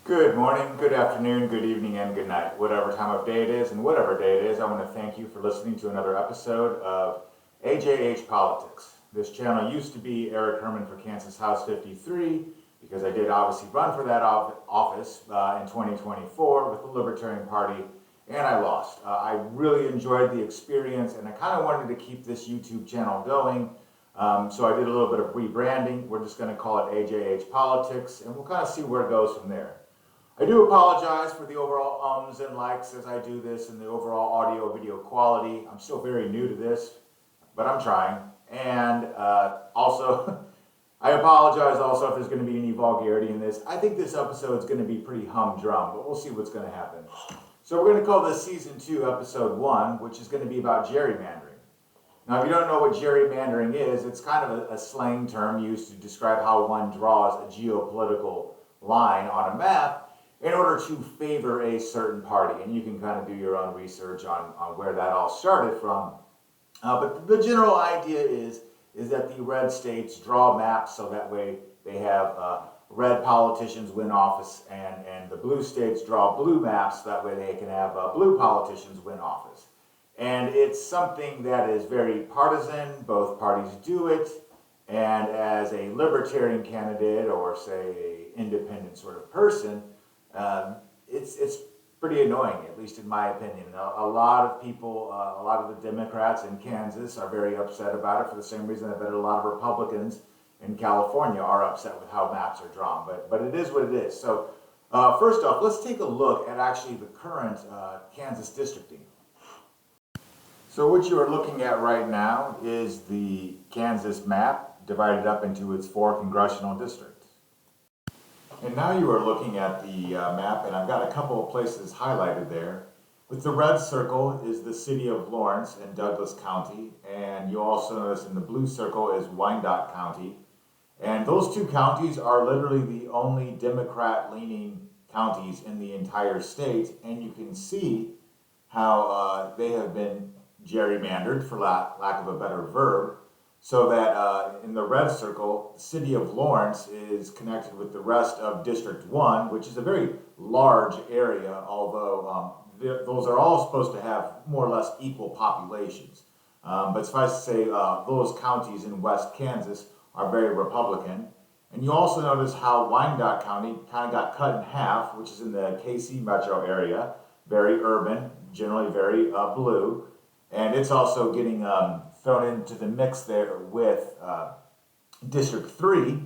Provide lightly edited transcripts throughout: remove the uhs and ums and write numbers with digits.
Good morning, good afternoon, good evening, and good night. Whatever time of day it is and whatever day it is, I want to thank you for listening to another episode of AJH Politics. This channel used to be Eric Herman for Kansas House 53 because I did obviously run for that office in 2024 with the Libertarian Party, and I lost. I really enjoyed the experience, and I kind of wanted to keep this YouTube channel going. So I did a little bit of rebranding. We're just going to call it AJH Politics, and we'll kind of see where it goes from there. I do apologize for the overall ums and likes as I do this and the overall audio video quality. I'm still very new to this, but I'm trying. And also, I apologize also if there's going to be any vulgarity in this. I think this episode is going to be pretty humdrum, but we'll see what's going to happen. So we're going to call this Season 2, Episode 1, which is going to be about gerrymandering. Now, if you don't know what gerrymandering is, it's kind of a slang term used to describe how one draws a geopolitical line on a map in order to favor a certain party. And you can kind of do your own research on where that all started from. But the general idea is that the red states draw maps so that way they have red politicians win office, and the blue states draw blue maps so that way they can have blue politicians win office. And it's something that is very partisan. Both parties do it. And as a libertarian candidate or say an independent sort of person, it's pretty annoying, at least in my opinion. A lot of people, a lot of the Democrats in Kansas are very upset about it for the same reason I bet a lot of Republicans in California are upset with how maps are drawn. But it is what it is. So first off, let's take a look at actually the current Kansas districting. So what you are looking at right now is the Kansas map divided up into its 4 congressional districts. And now you are looking at the map, and I've got a couple of places highlighted there. With the red circle is the city of Lawrence in Douglas County, and you also notice in the blue circle is Wyandotte County. And those 2 counties are literally the only Democrat-leaning counties in the entire state, and you can see how they have been gerrymandered, for lack of a better verb, so that in the red circle, the city of Lawrence is connected with the rest of District 1, which is a very large area, although those are all supposed to have more or less equal populations. But suffice to say, those counties in West Kansas are very Republican. And you also notice how Wyandotte County kind of got cut in half, which is in the KC metro area, very urban, generally very blue. And it's also getting thrown into the mix there with District 3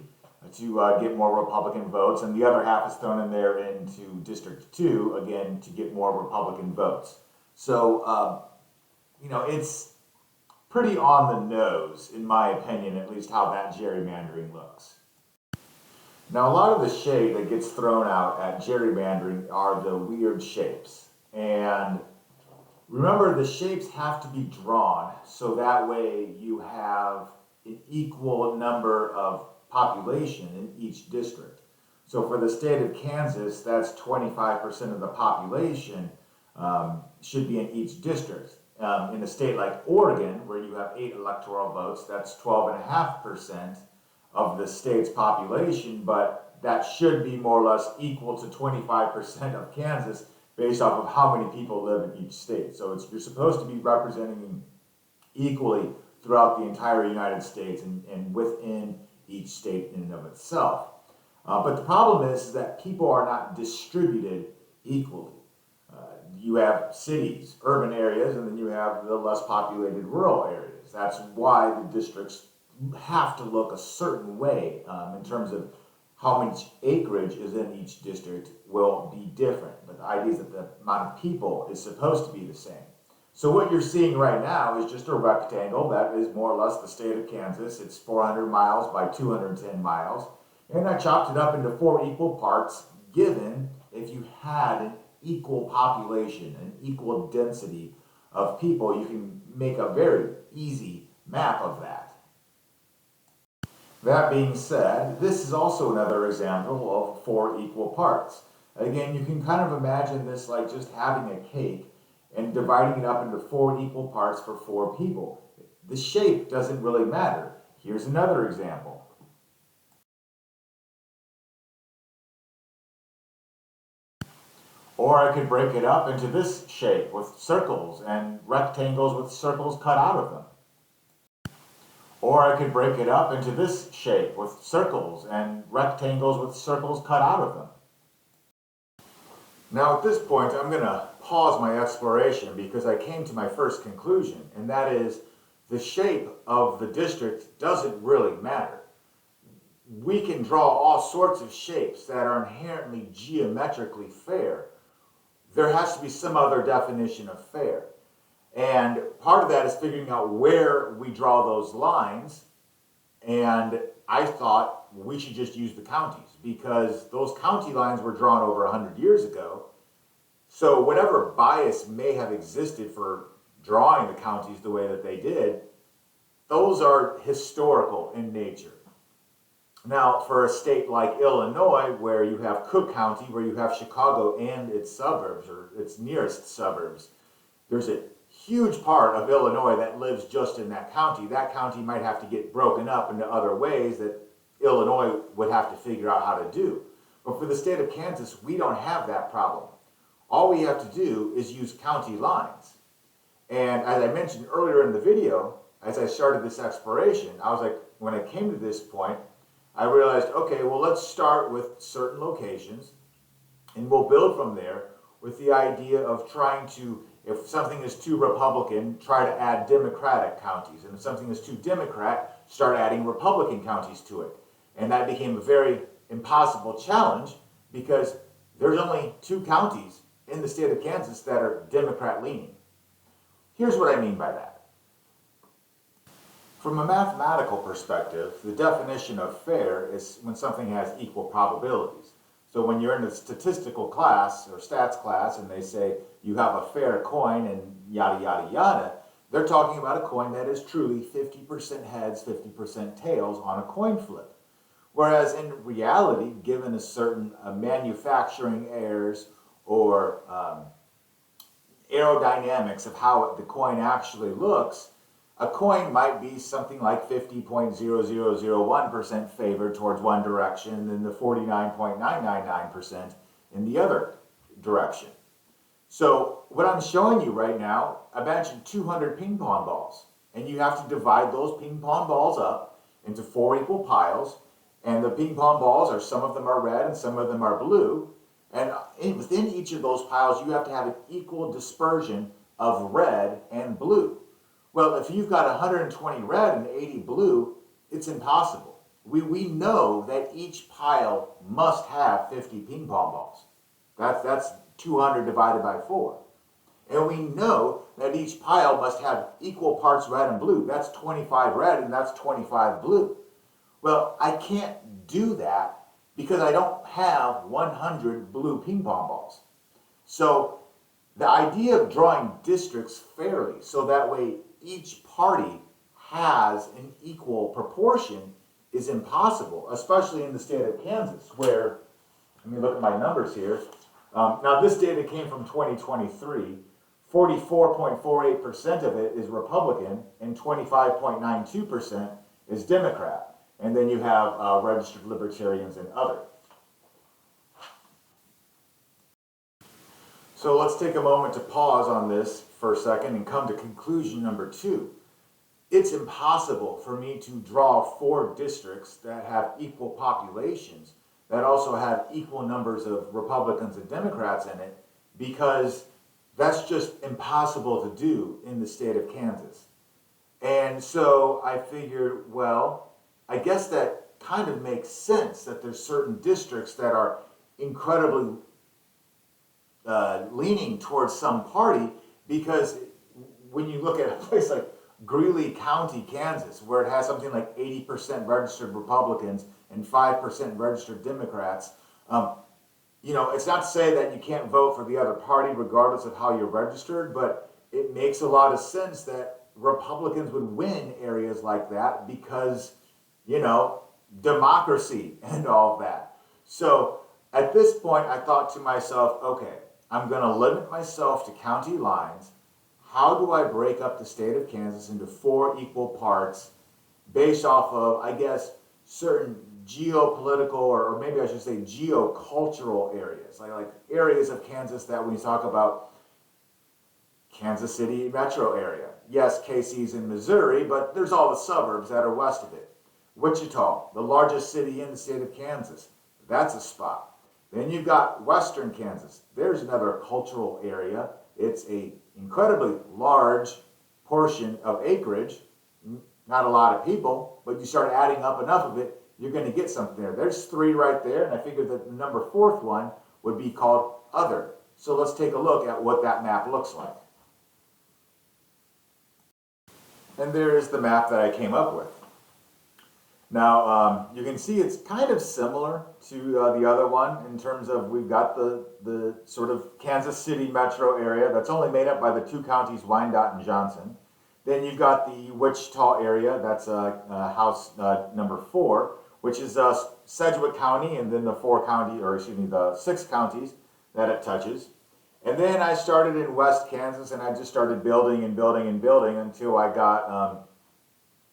to get more Republican votes, and the other half is thrown in there into District 2, again, to get more Republican votes. So, it's pretty on the nose, in my opinion, at least how that gerrymandering looks. Now, a lot of the shade that gets thrown out at gerrymandering are the weird shapes. And remember, the shapes have to be drawn so that way you have an equal number of population in each district. So for the state of Kansas, that's 25% of the population should be in each district. In a state like Oregon, where you have 8 electoral votes, that's 12.5% of the state's population, but that should be more or less equal to 25% of Kansas, based off of how many people live in each state. So you're supposed to be representing equally throughout the entire United States and within each state in and of itself. But the problem is that people are not distributed equally. You have cities, urban areas, and then you have the less populated rural areas. That's why the districts have to look a certain way in terms of how much acreage is in each district will be different. But the idea is that the amount of people is supposed to be the same. So what you're seeing right now is just a rectangle that is more or less the state of Kansas. It's 400 miles by 210 miles. And I chopped it up into 4 equal parts, given if you had an equal population, an equal density of people, you can make a very easy map of that. That being said, this is also another example of 4 equal parts. Again, you can kind of imagine this like just having a cake and dividing it up into 4 equal parts for 4 people. The shape doesn't really matter. Here's another example. Or I could break it up into this shape with circles and rectangles with circles cut out of them. Or I could break it up into this shape with circles and rectangles with circles cut out of them. Now at this point, I'm going to pause my exploration because I came to my first conclusion, and that is the shape of the district doesn't really matter. We can draw all sorts of shapes that are inherently geometrically fair. There has to be some other definition of fair. And part of that is figuring out where we draw those lines. And I thought we should just use the counties because those county lines were drawn over 100 years ago. So whatever bias may have existed for drawing the counties the way that they did, those are historical in nature. Now, for a state like Illinois, where you have Cook County, where you have Chicago and its suburbs, or its nearest suburbs, there's a huge part of Illinois that lives just in that county. That county might have to get broken up into other ways that Illinois would have to figure out how to do. But for the state of Kansas, we don't have that problem. All we have to do is use county lines. And as I mentioned earlier in the video, as I started this exploration, I was like, when I came to this point, I realized, okay, well, let's start with certain locations and we'll build from there with the idea of trying to, if something is too Republican, try to add Democratic counties. And if something is too Democrat, start adding Republican counties to it. And that became a very impossible challenge because there's only 2 counties in the state of Kansas that are Democrat leaning. Here's what I mean by that. From a mathematical perspective, the definition of fair is when something has equal probabilities. So when you're in a statistical class or stats class and they say you have a fair coin and yada, yada, yada, they're talking about a coin that is truly 50% heads, 50% tails on a coin flip. Whereas in reality, given a certain manufacturing errors or aerodynamics of how the coin actually looks, a coin might be something like 50.0001% favored towards one direction and then the 49.999% in the other direction. So what I'm showing you right now, imagine 200 ping pong balls. And you have to divide those ping pong balls up into 4 equal piles. And the ping pong balls are, some of them are red and some of them are blue. And within each of those piles, you have to have an equal dispersion of red and blue. Well, if you've got 120 red and 80 blue, it's impossible. We know that each pile must have 50 ping pong balls. That's 200 divided by 4. And we know that each pile must have equal parts red and blue. That's 25 red and that's 25 blue. Well, I can't do that because I don't have 100 blue ping pong balls. So the idea of drawing districts fairly so that way each party has an equal proportion is impossible, especially in the state of Kansas, where, let me look at my numbers here. Now this data came from 2023. 44.48% of it is Republican and 25.92% is Democrat. And then you have registered libertarians and other. So let's take a moment to pause on this for a second and come to conclusion number 2. It's impossible for me to draw 4 districts that have equal populations that also have equal numbers of Republicans and Democrats in it because that's just impossible to do in the state of Kansas. And so I figured, well, I guess that kind of makes sense that there's certain districts that are incredibly leaning towards some party, because when you look at a place like Greeley County, Kansas, where it has something like 80% registered Republicans and 5% registered Democrats, you know, it's not to say that you can't vote for the other party regardless of how you're registered, but it makes a lot of sense that Republicans would win areas like that because, you know, democracy and all of that. So at this point, I thought to myself, okay, I'm going to limit myself to county lines. How do I break up the state of Kansas into 4 equal parts based off of, I guess, certain geopolitical, or maybe I should say geocultural areas, like areas of Kansas that we talk about. Kansas City metro area. Yes, KC's in Missouri, but there's all the suburbs that are west of it. Wichita, the largest city in the state of Kansas. That's a spot. Then you've got western Kansas. There's another cultural area. It's a incredibly large portion of acreage. Not a lot of people, but you start adding up enough of it, you're going to get something there. There's three right there, and I figured that the number fourth one would be called other. So let's take a look at what that map looks like. And there is the map that I came up with. Now, you can see it's kind of similar to the other one in terms of we've got the sort of Kansas City metro area that's only made up by the two counties, Wyandotte and Johnson. Then you've got the Wichita area, that's house number 4, which is Sedgwick County, and then the 6 counties that it touches. And then I started in West Kansas, and I just started building and building and building until I got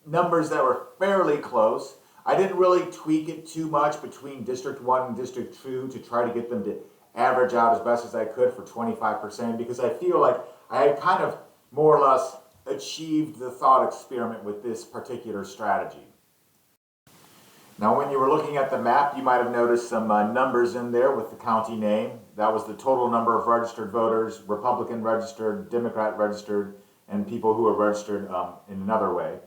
numbers that were fairly close. I didn't really tweak it too much between District 1 and District 2 to try to get them to average out as best as I could for 25%, because I feel like I had kind of more or less achieved the thought experiment with this particular strategy. Now, when you were looking at the map, you might have noticed some numbers in there with the county name. That was the total number of registered voters, Republican registered, Democrat registered, and people who are registered in another way.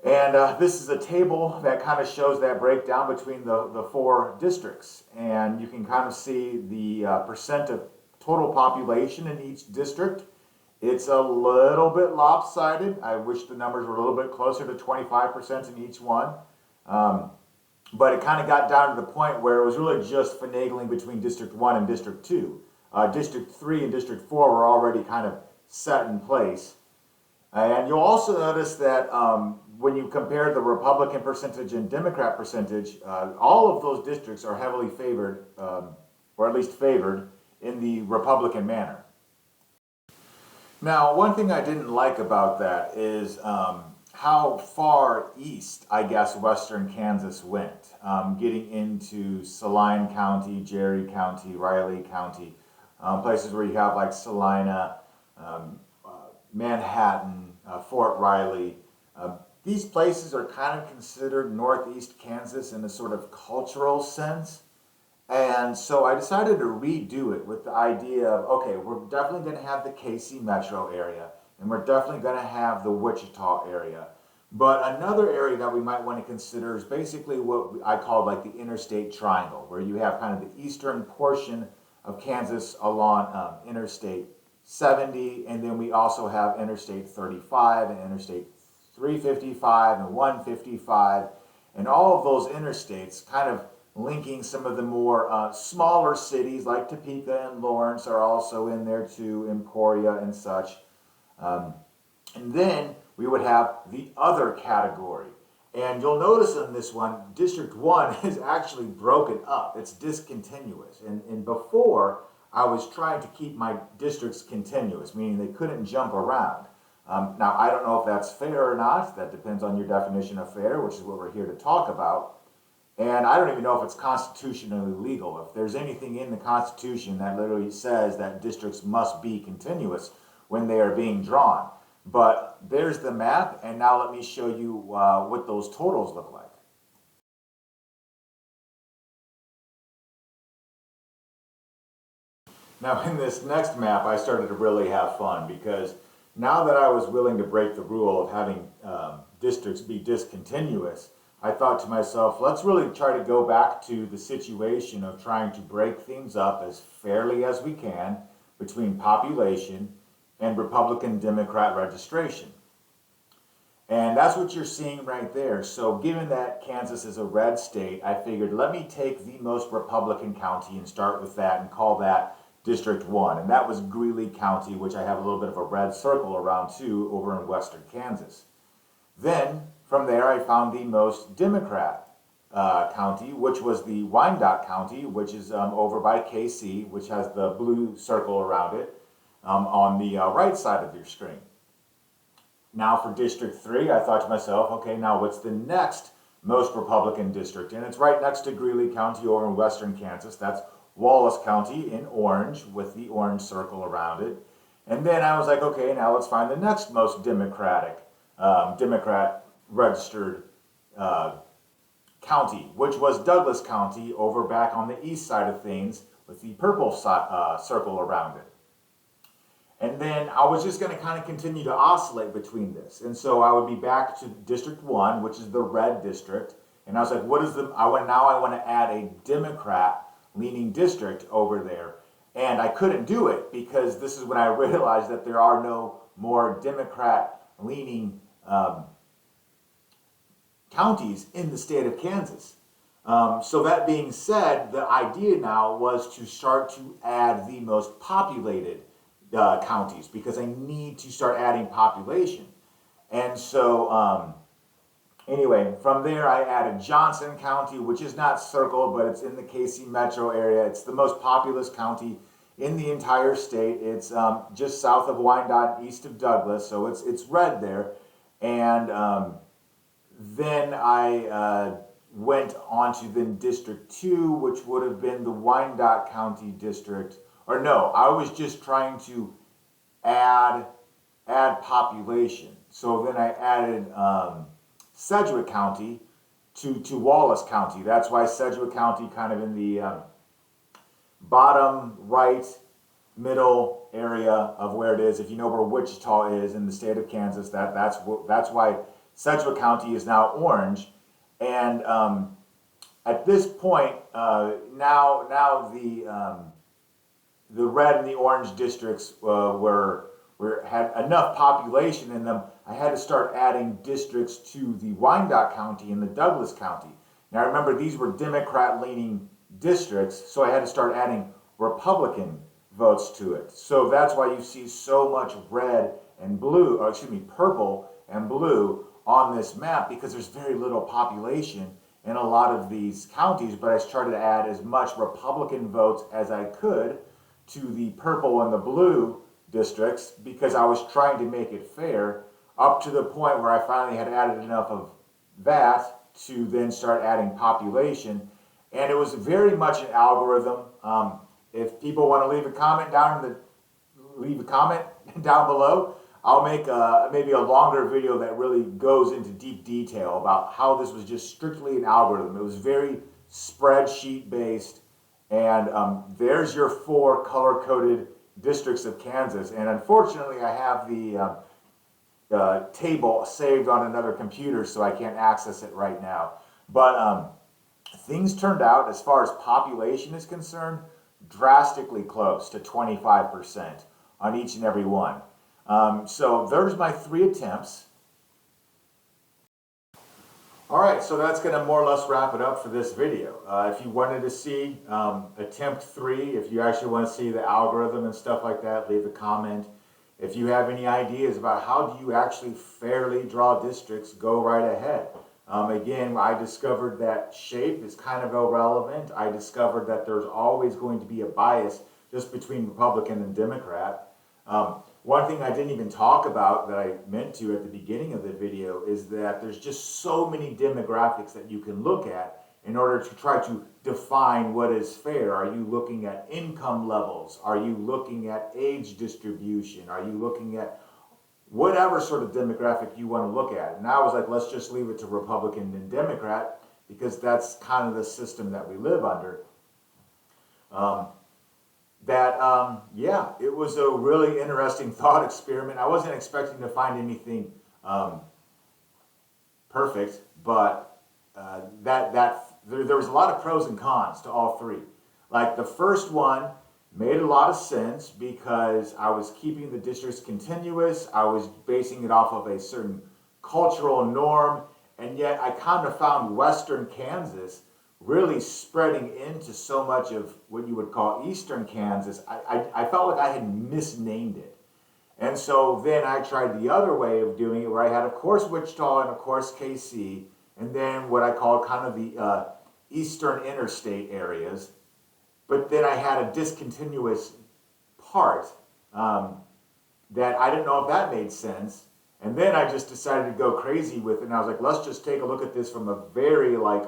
And this is a table that kind of shows that breakdown between the 4 districts. And you can kind of see the percent of total population in each district. It's a little bit lopsided. I wish the numbers were a little bit closer to 25% in each one. But it kind of got down to the point where it was really just finagling between District 1 and District 2. District 3 and District 4 were already kind of set in place. And you'll also notice that when you compare the Republican percentage and Democrat percentage, all of those districts are heavily favored, or at least favored, in the Republican manner. Now, one thing I didn't like about that is how far east, I guess, western Kansas went, getting into Saline County, Gerry County, Riley County, places where you have like Salina, Manhattan, Fort Riley. These places are kind of considered northeast Kansas in a sort of cultural sense. And so I decided to redo it with the idea of, okay, we're definitely going to have the KC metro area, and we're definitely going to have the Wichita area. But another area that we might want to consider is basically what I call like the interstate triangle, where you have kind of the eastern portion of Kansas along Interstate 70, and then we also have Interstate 35 and Interstate 355 and 155, and all of those interstates kind of linking some of the more smaller cities like Topeka and Lawrence are also in there too, Emporia and such. And then we would have the other category. And you'll notice in this one, District 1 is actually broken up. It's discontinuous. And before, I was trying to keep my districts continuous, meaning they couldn't jump around. Now, I don't know if that's fair or not. That depends on your definition of fair, which is what we're here to talk about. And I don't even know if it's constitutionally legal. If there's anything in the Constitution that literally says that districts must be continuous when they are being drawn. But there's the map, and now let me show you what those totals look like. Now, in this next map, I started to really have fun because now that I was willing to break the rule of having districts be discontinuous, I thought to myself, let's really try to go back to the situation of trying to break things up as fairly as we can between population and Republican-Democrat registration. And that's what you're seeing right there. So given that Kansas is a red state, I figured let me take the most Republican county and start with that and call that District 1. And that was Greeley County, which I have a little bit of a red circle around too over in western Kansas. Then from there I found the most Democrat county, which was the Wyandotte County, which is over by KC, which has the blue circle around it on the right side of your screen. Now for District 3, I thought to myself, okay, now what's the next most Republican district. And it's right next to Greeley County over in western Kansas. That's Wallace County in orange with the orange circle around it. And then I was like, okay, now let's find the next most Democrat registered county, which was Douglas County over back on the east side of things with the purple circle around it. And then I was just going to kind of continue to oscillate between this. And so I would be back to District 1, which is the red district. And I was like, what is the, I want to add a Democrat leaning district over there. And I couldn't do it because this is when I realized that there are no more Democrat leaning counties in the state of Kansas. So that being said, the idea now was to start to add the most populated counties because I need to start adding population. And so anyway, from there I added Johnson County, which is not circled, but it's in the KC metro area. It's the most populous county in the entire state. It's just south of Wyandotte, east of Douglas, so it's red there. And then I went on to then District 2, which would have been the Wyandotte County district. Or no, I was just trying to add population. So then I added Sedgwick County to Wallace County. That's why Sedgwick County kind of in the bottom right middle area of where it is. If you know where Wichita is in the state of Kansas, that's why Sedgwick County is now orange. And at this point, now the red and the orange districts had enough population in them. I had to start adding districts to the Wyandotte County and the Douglas County. Now remember, these were Democrat-leaning districts, so I had to start adding Republican votes to it. So that's why you see so much red and blue, or excuse me, purple and blue on this map, because there's very little population in a lot of these counties, but I started to add as much Republican votes as I could to the purple and the blue districts because I was trying to make it fair, up to the point where I finally had added enough of that to then start adding population. And it was very much an algorithm. If people want to leave a comment down below, I'll make maybe a longer video that really goes into deep detail about how this was just strictly an algorithm. It was very spreadsheet based, and there's your 4 color-coded districts of Kansas. And unfortunately, I have the table saved on another computer, so I can't access it right now. But things turned out, as far as population is concerned, drastically close to 25% on each and every one. So there's my 3 attempts. All right, so that's going to more or less wrap it up for this video. If you wanted to see attempt 3, if you actually want to see the algorithm and stuff like that, leave a comment. If you have any ideas about how do you actually fairly draw districts, go right ahead. Again, I discovered that shape is kind of irrelevant. I discovered that there's always going to be a bias just between Republican and Democrat. One thing I didn't even talk about that I meant to at the beginning of the video is that there's just so many demographics that you can look at in order to try to define what is fair. Are you looking at income levels? Are you looking at age distribution? Are you looking at whatever sort of demographic you want to look at? And I was like, let's just leave it to Republican and Democrat because that's kind of the system that we live under. Yeah, it was a really interesting thought experiment. I wasn't expecting to find anything perfect, but there was a lot of pros and cons to all 3. Like the first one made a lot of sense because I was keeping the districts continuous. I was basing it off of a certain cultural norm, and yet I kind of found western Kansas really spreading into so much of what you would call eastern Kansas. I felt like I had misnamed it. And so then I tried the other way of doing it, where I had, of course, Wichita and, of course, KC, and then what I call kind of the eastern interstate areas. But then I had a discontinuous part that I didn't know if that made sense. And then I just decided to go crazy with it, and I was like, let's just take a look at this from a very, like,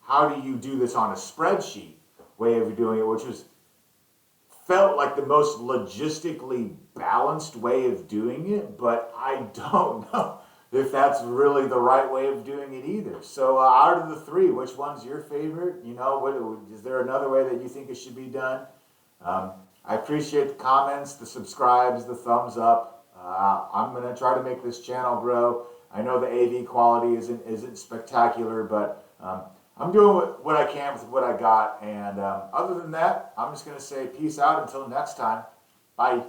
how do you do this on a spreadsheet way of doing it, which was felt like the most logistically balanced way of doing it, but I don't know if that's really the right way of doing it either. So out of the three, which one's your favorite? You know, is there another way that you think it should be done? I appreciate the comments, the subscribes, the thumbs up. I'm gonna try to make this channel grow. I know the AV quality isn't spectacular, but I'm doing what I can with what I got. And other than that, I'm just gonna say peace out until next time. Bye.